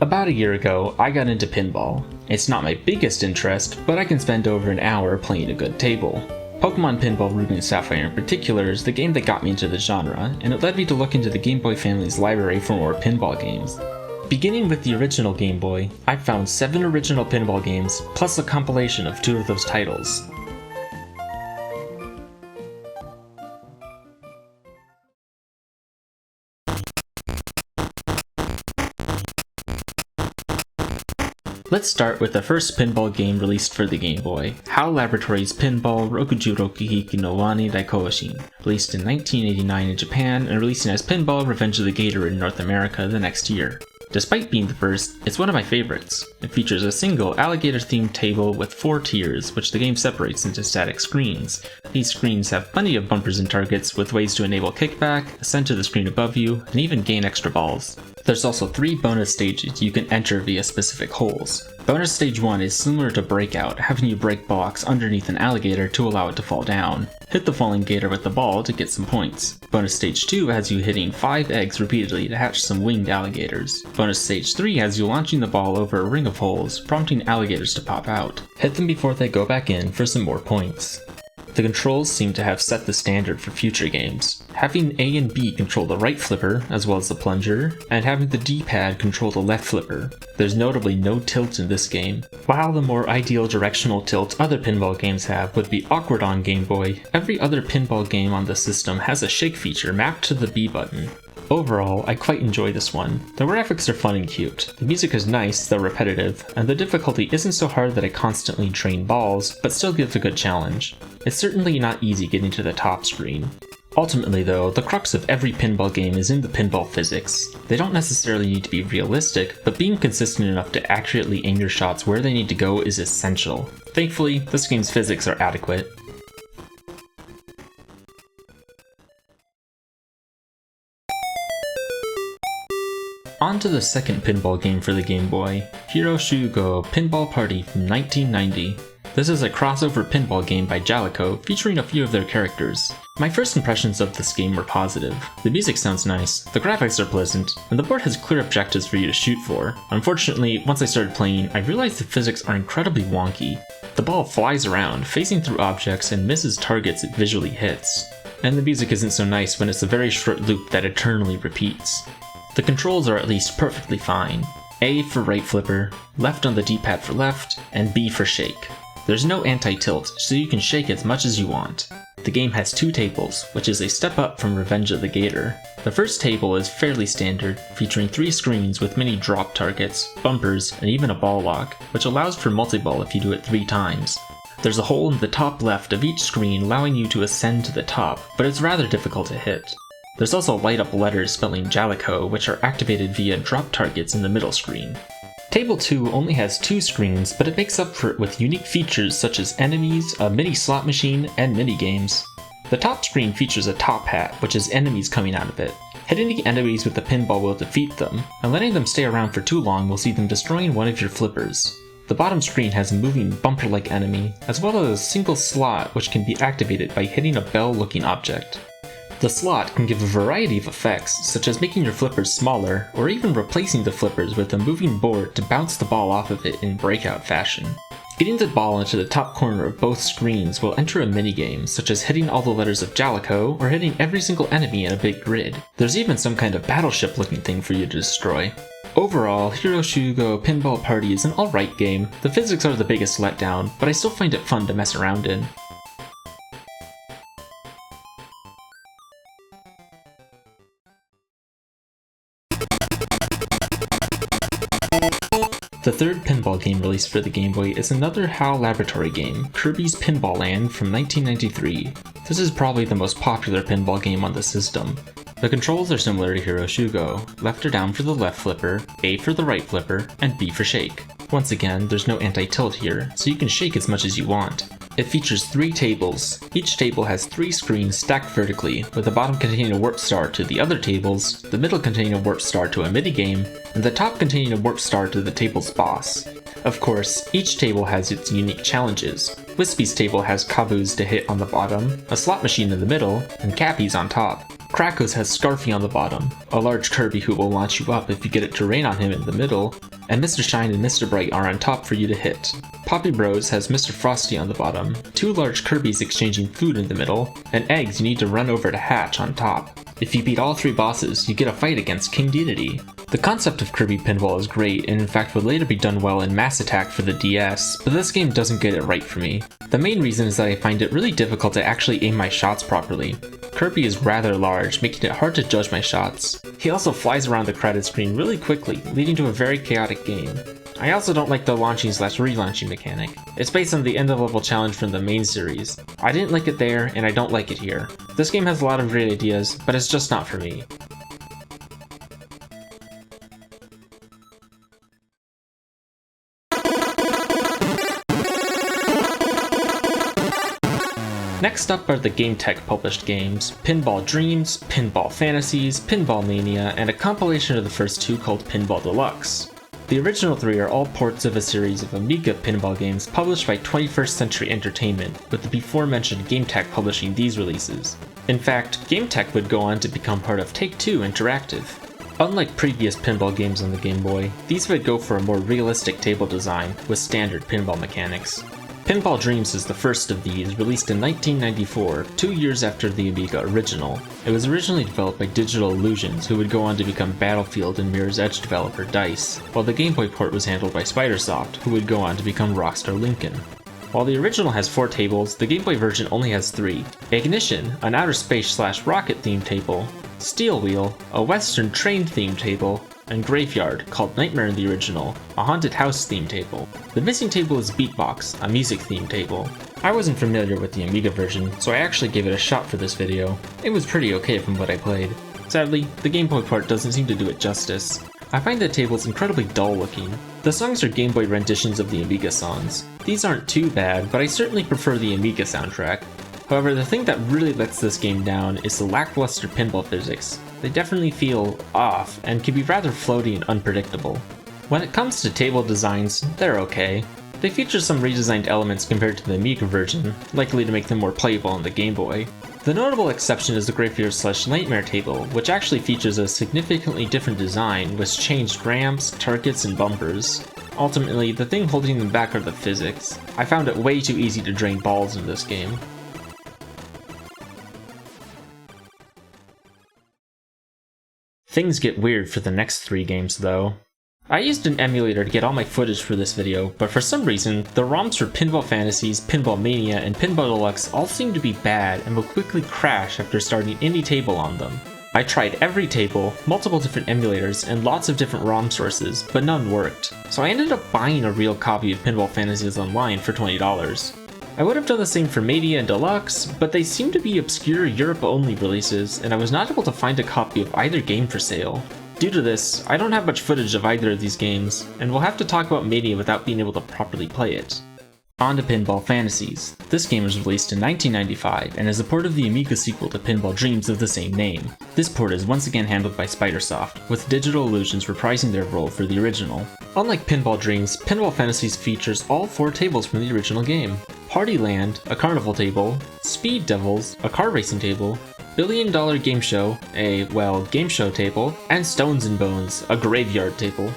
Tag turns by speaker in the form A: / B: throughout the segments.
A: About a year ago, I got into pinball. It's not my biggest interest, but I can spend over an hour playing a good table. Pokemon Pinball Ruby and Sapphire in particular is the game that got me into the genre, and it led me to look into the Game Boy family's library for more pinball games. Beginning with the original Game Boy, I found 7 original pinball games, plus a compilation of 2 of those titles. Let's start with the first pinball game released for the Game Boy, HAL Laboratories Pinball Rokuju Rokuhiki no Wani Daikoshin, released in 1989 in Japan and releasing as Pinball Revenge of the Gator in North America the next year. Despite being the first, it's one of my favorites. It features a single alligator-themed table with 4 tiers, which the game separates into static screens. These screens have plenty of bumpers and targets, with ways to enable kickback, ascend to the screen above you, and even gain extra balls. There's also 3 bonus stages you can enter via specific holes. Bonus Stage 1 is similar to Breakout, having you break blocks underneath an alligator to allow it to fall down. Hit the falling gator with the ball to get some points. Bonus Stage 2 has you hitting 5 eggs repeatedly to hatch some winged alligators. Bonus Stage 3 has you launching the ball over a ring of holes, prompting alligators to pop out. Hit them before they go back in for some more points. The controls seem to have set the standard for future games, having A and B control the right flipper as well as the plunger, and having the D-pad control the left flipper. There's notably no tilt in this game. While the more ideal directional tilt other pinball games have would be awkward on Game Boy, every other pinball game on the system has a shake feature mapped to the B button. Overall, I quite enjoy this one. The graphics are fun and cute, the music is nice though repetitive, and the difficulty isn't so hard that I constantly drain balls, but still gives a good challenge. It's certainly not easy getting to the top screen. Ultimately though, the crux of every pinball game is in the pinball physics. They don't necessarily need to be realistic, but being consistent enough to accurately aim your shots where they need to go is essential. Thankfully, this game's physics are adequate. On to the second pinball game for the Game Boy, Hero Shugo Pinball Party from 1990. This is a crossover pinball game by Jaleco featuring a few of their characters. My first impressions of this game were positive. The music sounds nice, the graphics are pleasant, and the board has clear objectives for you to shoot for. Unfortunately, once I started playing, I realized the physics are incredibly wonky. The ball flies around, phasing through objects and misses targets it visually hits. And the music isn't so nice when it's a very short loop that eternally repeats. The controls are at least perfectly fine. A for right flipper, left on the D-pad for left, and B for shake. There's no anti-tilt, so you can shake as much as you want. The game has 2 tables, which is a step up from Revenge of the Gator. The first table is fairly standard, featuring 3 screens with many drop targets, bumpers, and even a ball lock, which allows for multi-ball if you do it 3 times. There's a hole in the top left of each screen allowing you to ascend to the top, but it's rather difficult to hit. There's also light-up letters spelling Jaleco, which are activated via drop targets in the middle screen. Table 2 only has 2 screens, but it makes up for it with unique features such as enemies, a mini slot machine, and mini-games. The top screen features a top hat, which has enemies coming out of it. Hitting the enemies with the pinball will defeat them, and letting them stay around for too long will see them destroying one of your flippers. The bottom screen has a moving bumper-like enemy, as well as a single slot which can be activated by hitting a bell-looking object. The slot can give a variety of effects, such as making your flippers smaller, or even replacing the flippers with a moving board to bounce the ball off of it in breakout fashion. Getting the ball into the top corner of both screens will enter a minigame, such as hitting all the letters of Jaleco, or hitting every single enemy in a big grid. There's even some kind of battleship looking thing for you to destroy. Overall, Hero Shugo Pinball Party is an alright game. The physics are the biggest letdown, but I still find it fun to mess around in. The third pinball game released for the Game Boy is another HAL Laboratory game, Kirby's Pinball Land from 1993. This is probably the most popular pinball game on the system. The controls are similar to Hero Shugo, left or down for the left flipper, A for the right flipper, and B for shake. Once again, there's no anti-tilt here, so you can shake as much as you want. It features 3 tables. Each table has 3 screens stacked vertically, with the bottom containing a warp star to the other tables, the middle containing a warp star to a minigame, and the top containing a warp star to the table's boss. Of course, each table has its unique challenges. Wispy's table has Kaboos to hit on the bottom, a slot machine in the middle, and Cappy's on top. Krako's has Scarfy on the bottom, a large Kirby who will launch you up if you get it to rain on him in the middle, and Mr. Shine and Mr. Bright are on top for you to hit. Poppy Bros has Mr. Frosty on the bottom, 2 large Kirbys exchanging food in the middle, and eggs you need to run over to hatch on top. If you beat all 3 bosses, you get a fight against King Dedede. The concept of Kirby Pinball is great, and in fact would later be done well in Mass Attack for the DS, but this game doesn't get it right for me. The main reason is that I find it really difficult to actually aim my shots properly. Kirby is rather large, making it hard to judge my shots. He also flies around the credit screen really quickly, leading to a very chaotic game. I also don't like the launching/relaunching mechanic. It's based on the end of level challenge from the main series. I didn't like it there, and I don't like it here. This game has a lot of great ideas, but it's just not for me. Next up are the GameTech published games, Pinball Dreams, Pinball Fantasies, Pinball Mania, and a compilation of the first 2 called Pinball Deluxe. The original 3 are all ports of a series of Amiga pinball games published by 21st Century Entertainment, with the before-mentioned GameTech publishing these releases. In fact, GameTech would go on to become part of Take-Two Interactive. Unlike previous pinball games on the Game Boy, these would go for a more realistic table design with standard pinball mechanics. Pinball Dreams is the first of these, released in 1994, 2 years after the Amiga original. It was originally developed by Digital Illusions, who would go on to become Battlefield and Mirror's Edge developer DICE, while the Game Boy port was handled by Spidersoft, who would go on to become Rockstar Lincoln. While the original has 4 tables, the Game Boy version only has 3. Ignition, an outer space/rocket themed table, Steel Wheel, a Western train themed table, and Graveyard, called Nightmare in the original, a haunted house themed table. The missing table is Beatbox, a music themed table. I wasn't familiar with the Amiga version, so I actually gave it a shot for this video. It was pretty okay from what I played. Sadly, the Game Boy port doesn't seem to do it justice. I find the tables incredibly dull looking. The songs are Game Boy renditions of the Amiga songs. These aren't too bad, but I certainly prefer the Amiga soundtrack. However, the thing that really lets this game down is the lackluster pinball physics. They definitely feel off, and can be rather floaty and unpredictable. When it comes to table designs, they're okay. They feature some redesigned elements compared to the Amiga version, likely to make them more playable on the Game Boy. The notable exception is the Graveyard/Nightmare table, which actually features a significantly different design with changed ramps, targets, and bumpers. Ultimately, the thing holding them back are the physics. I found it way too easy to drain balls in this game. Things get weird for the next 3 games though. I used an emulator to get all my footage for this video, but for some reason, the ROMs for Pinball Fantasies, Pinball Mania, and Pinball Deluxe all seem to be bad and will quickly crash after starting any table on them. I tried every table, multiple different emulators, and lots of different ROM sources, but none worked, so I ended up buying a real copy of Pinball Fantasies online for $20. I would have done the same for Mania and Deluxe, but they seem to be obscure Europe-only releases, and I was not able to find a copy of either game for sale. Due to this, I don't have much footage of either of these games, and we'll have to talk about Mania without being able to properly play it. On to Pinball Fantasies. This game was released in 1995 and is a port of the Amiga sequel to Pinball Dreams of the same name. This port is once again handled by Spidersoft, with Digital Illusions reprising their role for the original. Unlike Pinball Dreams, Pinball Fantasies features all 4 tables from the original game. Partyland, a carnival table, Speed Devils, a car racing table, Billion Dollar Game Show, a, game show table, and Stones and Bones, a graveyard table.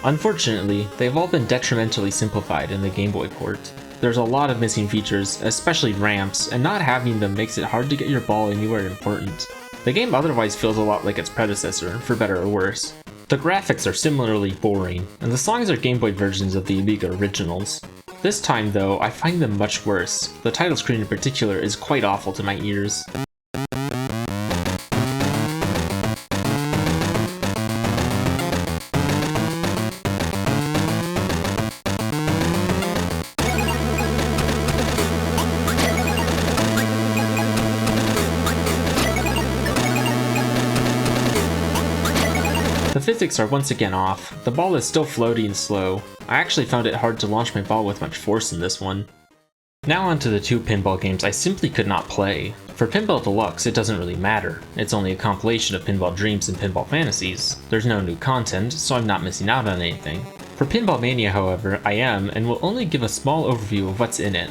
A: Unfortunately, they've all been detrimentally simplified in the Game Boy port. There's a lot of missing features, especially ramps, and not having them makes it hard to get your ball anywhere important. The game otherwise feels a lot like its predecessor, for better or worse. The graphics are similarly boring, and the songs are Game Boy versions of the Amiga originals. This time though, I find them much worse. The title screen in particular is quite awful to my ears. The physics are once again off. The ball is still floaty and slow. I actually found it hard to launch my ball with much force in this one. Now on to the 2 pinball games I simply could not play. For Pinball Deluxe, it doesn't really matter. It's only a compilation of Pinball Dreams and Pinball Fantasies. There's no new content, so I'm not missing out on anything. For Pinball Mania, however, I am, and will only give a small overview of what's in it.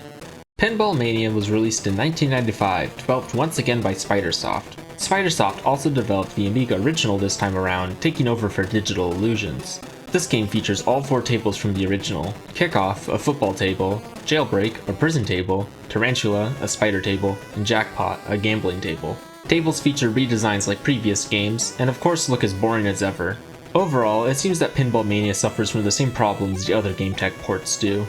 A: Pinball Mania was released in 1995, developed once again by Spidersoft. Spidersoft also developed the Amiga original this time around, taking over for Digital Illusions. This game features all 4 tables from the original: Kickoff, a football table; Jailbreak, a prison table; Tarantula, a spider table; and Jackpot, a gambling table. Tables feature redesigns like previous games, and of course look as boring as ever. Overall, it seems that Pinball Mania suffers from the same problems the other GameTech ports do.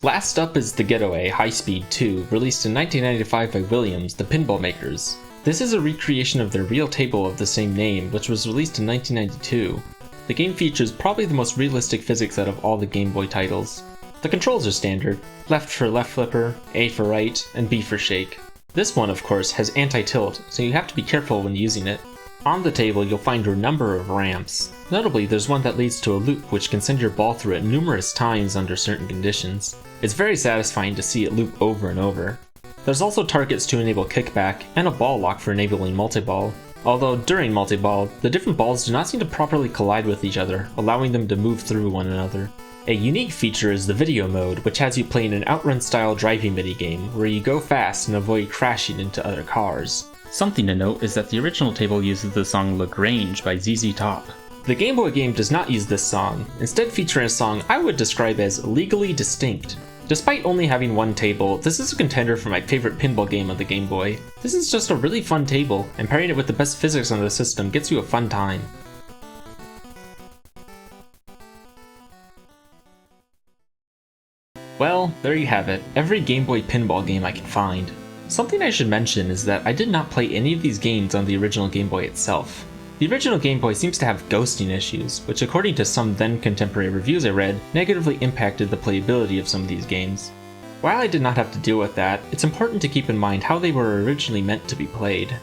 A: Last up is The Getaway High Speed 2, released in 1995 by Williams, the pinball makers. This is a recreation of their real table of the same name, which was released in 1992. The game features probably the most realistic physics out of all the Game Boy titles. The controls are standard: left for left flipper, A for right, and B for shake. This one, of course, has anti-tilt, so you have to be careful when using it. On the table, you'll find a number of ramps. Notably, there's one that leads to a loop which can send your ball through it numerous times under certain conditions. It's very satisfying to see it loop over and over. There's also targets to enable kickback, and a ball lock for enabling multi-ball. Although during multi-ball, the different balls do not seem to properly collide with each other, allowing them to move through one another. A unique feature is the video mode, which has you playing an outrun-style driving minigame, where you go fast and avoid crashing into other cars. Something to note is that the original table uses the song Lagrange by ZZ Top. The Game Boy game does not use this song, instead featuring a song I would describe as legally distinct. Despite only having one table, this is a contender for my favorite pinball game on the Game Boy. This is just a really fun table, and pairing it with the best physics on the system gets you a fun time. Well, there you have it, every Game Boy pinball game I can find. Something I should mention is that I did not play any of these games on the original Game Boy itself. The original Game Boy seems to have ghosting issues, which according to some then contemporary reviews I read, negatively impacted the playability of some of these games. While I did not have to deal with that, it's important to keep in mind how they were originally meant to be played.